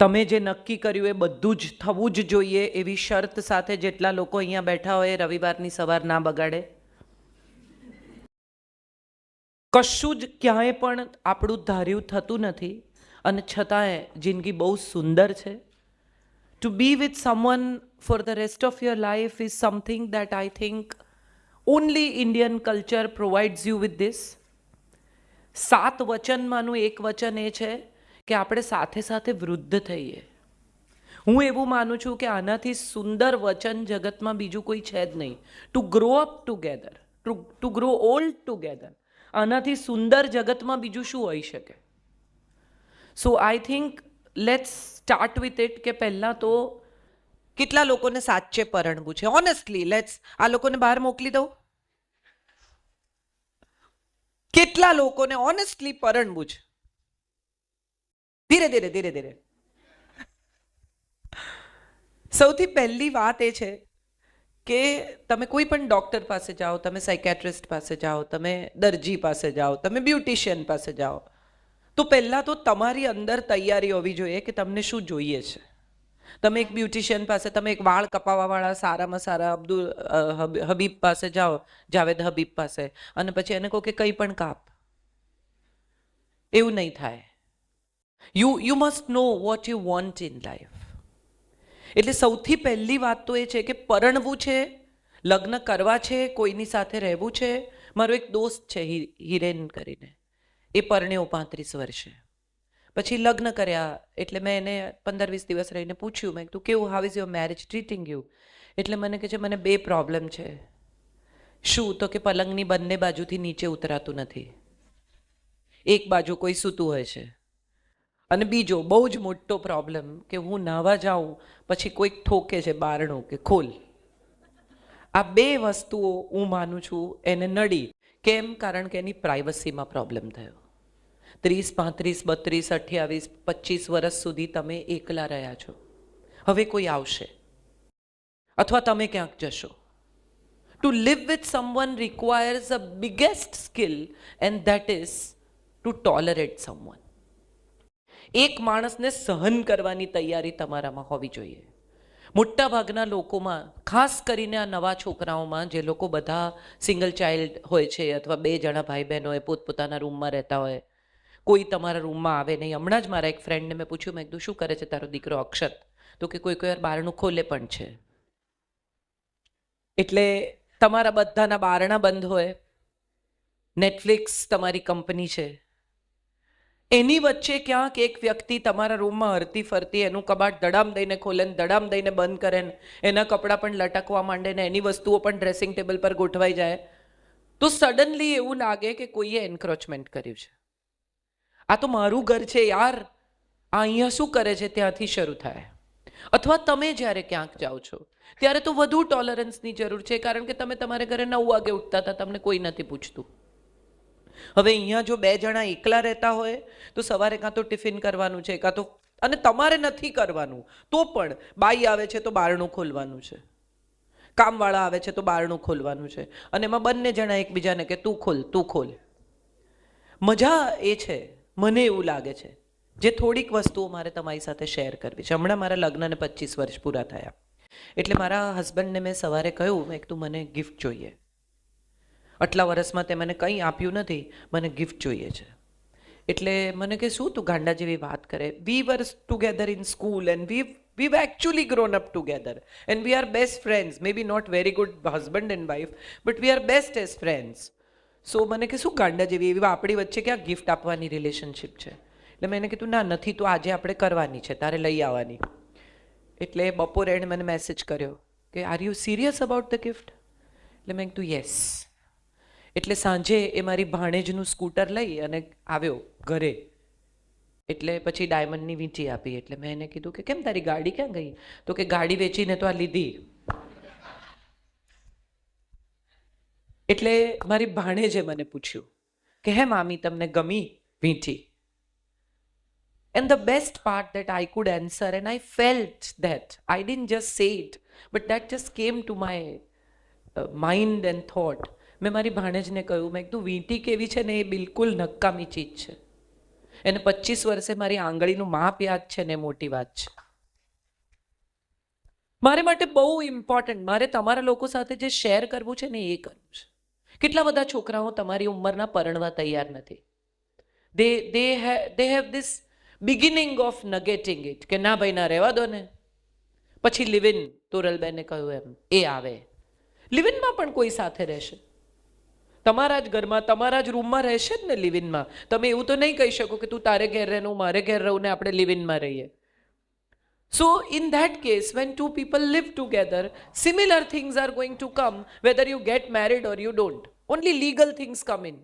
તમે જે નક્કી કર્યું એ બધું જ થવું જ જોઈએ એવી શરત સાથે જેટલા લોકો અહીંયા બેઠા હોય રવિવારની સવાર ના બગાડે. કશું જ ક્યાંય પણ આપણું ધાર્યું થતું નથી અને છતાંય જિંદગી બહુ સુંદર છે. To be with someone for the rest of your life is something that I think only Indian culture provides you with this. 7 વચનમાંનું એક વચન એ છે કે આપણે સાથે સાથે વૃદ્ધ થઈએ. હું એવું માનું છું કે આનાથી સુંદર વચન જગતમાં બીજું કોઈ છે જ નહીં. To grow up together, to grow old together, આનાથી સુંદર જગતમાં બીજું શું હોઈ શકે. So I think let's start with it કે પહેલાં તો કેટલા લોકોને સાચે પરણવું છે? ઓનેસ્ટલી લેટ્સ, આ લોકોને બહાર મોકલી દઉં. કેટલા લોકોને ઓનેસ્ટલી પરણવું છે? ધીરે ધીરે ધીરે ધીરે. સૌથી પહેલી વાત એ છે કે તમે કોઈ પણ ડૉક્ટર પાસે જાઓ, તમે સાયકેટ્રિસ્ટ પાસે જાઓ, તમે દરજી પાસે જાઓ, તમે બ્યુટિશિયન પાસે જાઓ, તો પહેલાં તો તમારી અંદર તૈયારી હોવી જોઈએ કે તમને શું જોઈએ છે. તમે એક બ્યુટિશિયન પાસે, તમે એક વાળ કપાવવાવાળા સારામાં સારા હબીબ પાસે જાઓ, જાવેદ હબીબ પાસે, અને પછી એને કહો કે કંઈ પણ કાપ. એવું નહીં થાય. You must know what you want in life. એટલે સૌથી પહેલી વાત તો એ છે કે પરણવું છે, લગ્ન કરવા છે, કોઈની સાથે રહેવું છે. મારો એક દોસ્ત છે હિરેન કરીને, એ પરણ્યો 35 વર્ષે, પછી લગ્ન કર્યા. એટલે મેં એને 15-20 દિવસ રહીને પૂછ્યું, મેં તું કેવું, how is your marriage treating you? એટલે મને કહે છે મને 2 પ્રોબ્લેમ છે. શું? તો કે પલંગની બંને બાજુથી નીચે ઉતરાતું નથી, એક બાજુ કોઈ સૂતું હોય છે, અને બીજો બહુ જ મોટો પ્રોબ્લેમ કે હું નાહવા જાઉં પછી કોઈક ઠોકે છે બારણું કે ખોલ. આ 2 વસ્તુઓ હું માનું છું એને નડી. કેમ? કારણ કે એની પ્રાઇવસીમાં પ્રોબ્લેમ થયો. 30, 35, 32, 28, 25 વર્ષ સુધી તમે એકલા રહ્યા છો. હવે કોઈ આવશે અથવા તમે ક્યાંક જશો. To live with someone requires a biggest skill, and that is to tolerate someone. એક માણસને સહન કરવાની તૈયારી તમારામાં હોવી જોઈએ. મોટા ભાગના લોકોમાં, ખાસ કરીને આ નવા છોકરાઓમાં, જે લોકો બધા સિંગલ ચાઇલ્ડ હોય છે અથવા 2 જણા ભાઈ બહેન હોય, પોતપોતાના રૂમમાં રહેતા હોય, કોઈ તમારા રૂમમાં આવે નહીં. હમણાં જ મારા એક ફ્રેન્ડને મેં પૂછ્યું, મેં કીધું શું કરે છે તારો દીકરો અક્ષત? તો કે કોઈ વાર બારણું ખોલે પણ છે. એટલે તમારા બધાના બારણા બંધ હોય, નેટફ્લિક્સ તમારી કંપની છે, એની વચ્ચે ક્યાંક એક વ્યક્તિ તમારા રૂમમાં હરતી ફરતી એનું કબાટ દડામ દઈને ખોલે ને દડામ દઈને બંધ કરે ને એના કપડાં પણ લટકવા માંડે ને એની વસ્તુઓ પણ ડ્રેસિંગ ટેબલ પર ગોઠવાઈ જાય, તો સડનલી એવું લાગે કે કોઈએ એન્ક્રોચમેન્ટ કર્યું છે. આ તો મારું ઘર છે યાર, આ અહીંયા શું કરે છે, ત્યાંથી શરૂ થાય. અથવા તમે જ્યારે ક્યાંક જાઓ છો ત્યારે તો વધુ ટોલરન્સની જરૂર છે, કારણ કે તમે તમારે ઘરે 9 વાગે ઉઠતા હતા, તમને કોઈ નથી પૂછતું. હવે અહીંયા જો 2 જણા એકલા રહેતા હોય તો સવારે કાં તો ટિફિન કરવાનું છે, કાં તો, અને તમારે નથી કરવાનું તો પણ બાઈ આવે છે તો બારણું ખોલવાનું છે, કામવાળા આવે છે તો બારણું ખોલવાનું છે, અને એમાં બંને જણા એકબીજાને કે તું ખોલ તું ખોલ. મજા એ છે, મને એવું લાગે છે, જે થોડીક વસ્તુઓ મારે તમારી સાથે શેર કરવી છે. હમણાં મારા લગ્નને 25 વર્ષ પૂરા થયા, એટલે મારા હસબન્ડને મેં સવારે કહ્યું, મેં તું મને ગિફ્ટ જોઈએ, આટલા વર્ષમાં તે મને કંઈ આપ્યું નથી, મને ગિફ્ટ જોઈએ છે. એટલે મને કે શું તું ગાંડા જેવી વાત કરે? We were together in school and we've actually grown up together and we are best friends, maybe not very good husband and wife, but we are best as friends. સો મને કે શું ગાંડા જેવી, એવી આપણી વચ્ચે ક્યાં ગિફ્ટ આપવાની રિલેશનશિપ છે? એટલે મેં એને કીધું ના નથી, તો આજે આપણે કરવાની છે, તારે લઈ આવવાની. એટલે બપોરે એણે મને મેસેજ કર્યો કે are you serious about the gift? એટલે મેં કીધું યસ. એટલે સાંજે એ મારી ભાણેજનું સ્કૂટર લઈ અને આવ્યો ઘરે. એટલે પછી ડાયમંડની વીંટી આપી. એટલે મેં એને કીધું કે કેમ તારી ગાડી ક્યાં ગઈ? તો કે ગાડી વેચીને તો આ લીધી. એટલે મારી ભાણેજે મને પૂછ્યું કે હે મામી તમને ગમી વીંટી? And the best part that I could answer, and I felt that, I didn't just say it, but that just came to my mind and thought. મેં મારી ભાણેજને કહ્યું, મેં કીધું વીંટી કેવી છે ને એ બિલકુલ નકામી ચીજ છે. એને 25 વર્ષે મારી આંગળીનું માપ યાદ છે ને મોટી વાત છે. મારે માટે બહુ ઇમ્પોર્ટન્ટ, મારે તમારા લોકો સાથે જે શેર કરવું છે ને એ કરવું છે. કેટલા બધા છોકરાઓ તમારી ઉંમરના પરણવા તૈયાર નથી. they have this beginning of negating it કે ના ભાઈ ના રહેવા દો ને. પછી લિવ ઇન, તોરલબેને કહ્યું એમ, એ આવે. લિવ ઇનમાં પણ કોઈ સાથે રહેશે, તમારા જ ઘરમાં તમારા જ રૂમમાં રહેશે જ ને લિવ ઇનમાં. તમે એવું તો નહીં કહી શકો કે તું તારે ઘેર રહે હું મારે ઘેર રહું ને આપણે લિવ ઇનમાં રહીએ. So in that case, when two people live together, similar things are going to come whether you get married or you don't. Only legal things come in.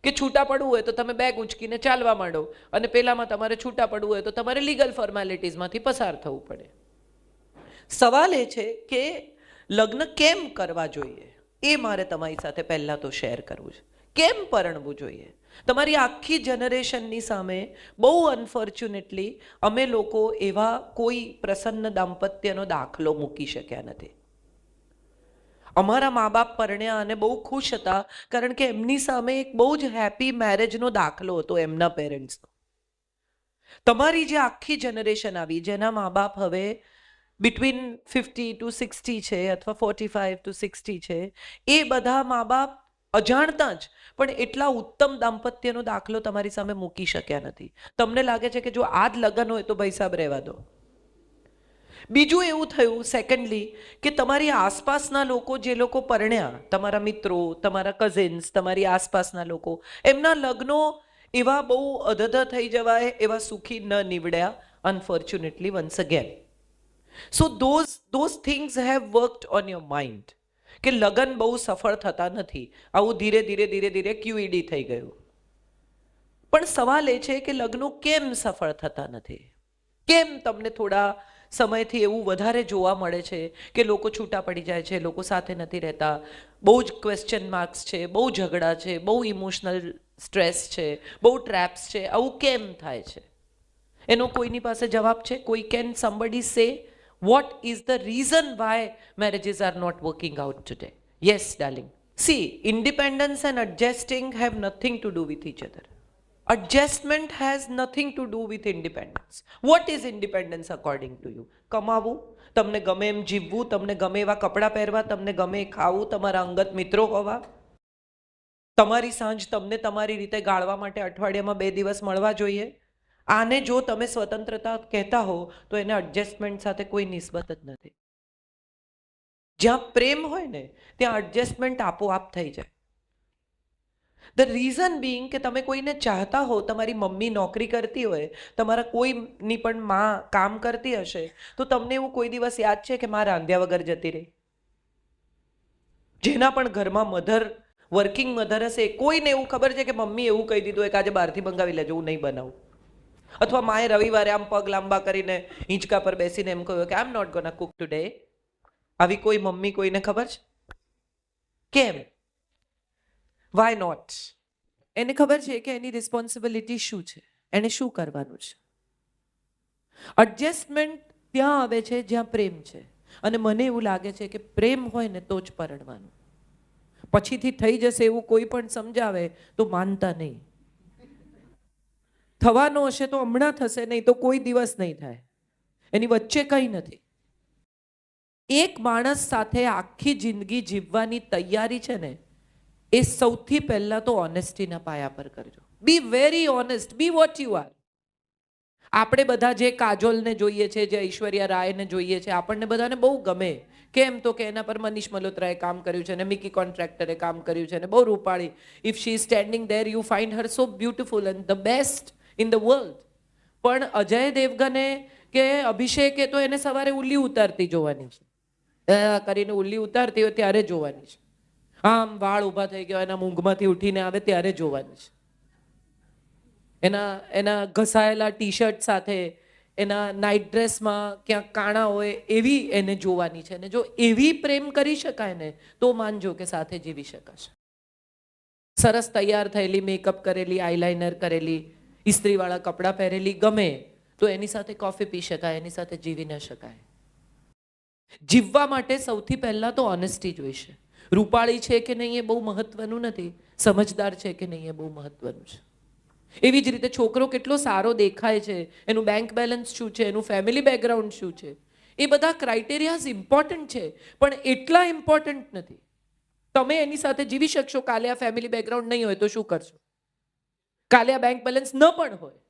કે છૂટા પડવું હોય તો તમે બેગ ઉંચકીને ચાલવા માંડો, અને પેલામાં તમારે છૂટા પડવું હોય તો તમારે લીગલ ફોર્માલિટીઝમાંથી પસાર થવું પડે. સવાલ એ છે કે લગ્ન કેમ કરવા જોઈએ, એ મારે તમારી સાથે પહેલા તો શેર કરવું છે. કેમ પરણવું જોઈએ? તમારી આખી જનરેશનની સામે બહુ અનફોર્ચ્યુનેટલી અમે લોકો એવા કોઈ પ્રસન્ન દાંપત્યનો દાખલો મૂકી શક્યા નથી. અમારા મા બાપ પરણ્યા અને બહુ ખુશ હતા કારણ કે એમની સામે એક બહુ જ હેપી મેરેજનો દાખલો હતો એમના પેરેન્ટ્સનો. તમારી જે આખી જનરેશન આવી જેના મા બાપ હવે બિટવીન 50 to 60 છે અથવા 45 to 60 છે, એ બધા મા બાપ અજાણતા જ પણ એટલા ઉત્તમ દાંપત્યનો દાખલો તમારી સામે મૂકી શક્યા નથી. તમને લાગે છે કે જો આ જ લગ્ન હોય તો ભાઈ સાહેબ રહેવા દો. બીજું એવું થયું સેકન્ડલી કે તમારી આસપાસના લોકો, જે લોકો પરણ્યા, તમારા મિત્રો, તમારા કઝિન્સ, તમારી આસપાસના લોકો, એમના લગ્નો એવા બહુ અધધ થઈ જવાય એવા સુખી ન નીવડ્યા, unfortunately once again. So those things have worked on your mind કે લગ્ન બહુ સફળ થતા નથી. આવું ધીરે ધીરે QED થઈ ગયું. પણ સવાલ એ છે કે લગ્નો કેમ સફળ થતા નથી? કેમ તમને થોડા સમયથી એવું વધારે જોવા મળે છે કે લોકો છૂટા પડી જાય છે, લોકો સાથે નથી રહેતા, બહુ જ ક્વેશ્ચન માર્ક્સ છે, બહુ ઝઘડા છે, બહુ ઇમોશનલ સ્ટ્રેસ છે, બહુ ટ્રેપ્સ છે? આવું કેમ થાય છે? એનો કોઈની પાસે જવાબ છે? કોઈ can somebody say what is the reason why marriages are not working out today? Yes, darling. See, independence and adjusting have nothing to do with each other. Adjustment has nothing to do with independence. What is independence according to you? કમાવું, તમને ગમે એમ જીવવું, તમને ગમે એવા કપડાં પહેરવા, તમને ગમે ખાવું, તમારા અંગત મિત્રો હોવા, તમારી સાંજ તમને તમારી રીતે ગાળવા માટે અઠવાડિયામાં 2 દિવસ મળવા જોઈએ. આને જો તમે સ્વતંત્રતા કહેતા હો તો એને એડજસ્ટમેન્ટ સાથે કોઈ નિસ્બત જ નથી. જ્યાં પ્રેમ હોય ને ત્યાં એડજસ્ટમેન્ટ આપોઆપ થઈ જાય. ધ રીઝન બિંગ કે તમે કોઈને ચાહતા હો, તમારી મમ્મી નોકરી કરતી હોય, તમારા કોઈની પણ માં કામ કરતી હશે, તો તમને એવું કોઈ દિવસ યાદ છે કે માં રાંધ્યા વગર જતી રહી? જેના પણ ઘરમાં મધર, વર્કિંગ મધર હશે, કોઈને એવું ખબર છે કે મમ્મી એવું કહી દીધું હોય કે આજે બહારથી મંગાવી લેજો, હું નહીં બનાવું? અથવા માએ રવિવારે આમ પગ લાંબા કરીને હિંચકા પર બેસીને એમ કહ્યું કે I am not gonna cook today? આવી કોઈ મમ્મી કોઈને ખબર છે? કેમ? Why not? એને ખબર છે કે એની રિસ્પોન્સિબિલિટી શું છે, એને શું કરવાનું છે. એડજસ્ટમેન્ટ ત્યાં આવે છે જ્યાં પ્રેમ છે, અને મને એવું લાગે છે કે પ્રેમ હોય ને તો જ પરણવાનું. પછીથી થઈ જશે એવું કોઈ પણ સમજાવે તો માનતા નહીં. થવાનો હશે તો હમણાં થશે, નહીં તો કોઈ દિવસ નહીં થાય. એની વચ્ચે કંઈ નથી. એક માણસ સાથે આખી જિંદગી જીવવાની તૈયારી છે ને, એ સૌથી પહેલા તો ઓનેસ્ટીના પાયા પર કરજો. Be very honest, be what you are. આપણે બધા જે કાજોલને જોઈએ છે, જે ઐશ્વર્યા રાયને જોઈએ છે, આપણને બધાને બહુ ગમે. કેમ? તો કે એના પર મનીષ મલ્હોત્રાએ કામ કર્યું છે, અને મિકી કોન્ટ્રાક્ટરે કામ કર્યું છે, અને બહુ રૂપાળી. If she is standing there you find her so beautiful and the best in the world. પણ અજય દેવગને કે અભિષેકે તો એને સવારે ઉલ્લી ઉતારતી જોવાની છે, કરીને ઉલ્લી ઉતારતી હોય ત્યારે જોવાની છે. આમ વાળ ઊભા થઈ ગયા એના મૂંગમાંથી ઉઠીને આવે ત્યારે જોવાની છે. એના ઘસાયેલા ટી શર્ટ સાથે, એના નાઇટ ડ્રેસમાં ક્યાંક કાણા હોય એવી એને જોવાની છે. ને જો એવી પ્રેમ કરી શકાય ને તો માનજો કે સાથે જીવી શકાશે. સરસ તૈયાર થયેલી, મેકઅપ કરેલી, આઈલાઇનર કરેલી, ઇસ્ત્રીવાળા કપડાં પહેરેલી ગમે તો એની સાથે કોફી પી શકાય, એની સાથે જીવી ન શકાય. જીવવા માટે સૌથી પહેલા તો ઓનેસ્ટી જોઈશે. રૂપાળી છે કે નહીં એ બહુ મહત્વનું નથી, સમજદાર છે કે નહીં એ બહુ મહત્વનું છે. એવી જ રીતે છોકરો કેટલો સારો દેખાય છે, એનું બેંક બેલેન્સ શું છે, એનું ફેમિલી બેકગ્રાઉન્ડ શું છે, એ બધા ક્રાઇટેરિયાઝ ઇમ્પોર્ટન્ટ છે, પણ એટલા ઇમ્પોર્ટન્ટ નથી. તમે એની સાથે જીવી શકશો, કાલે આ ફેમિલી બેકગ્રાઉન્ડ નહીં હોય તો શું કરશો? કાલે આ બેંક બેલેન્સ ન પણ હોય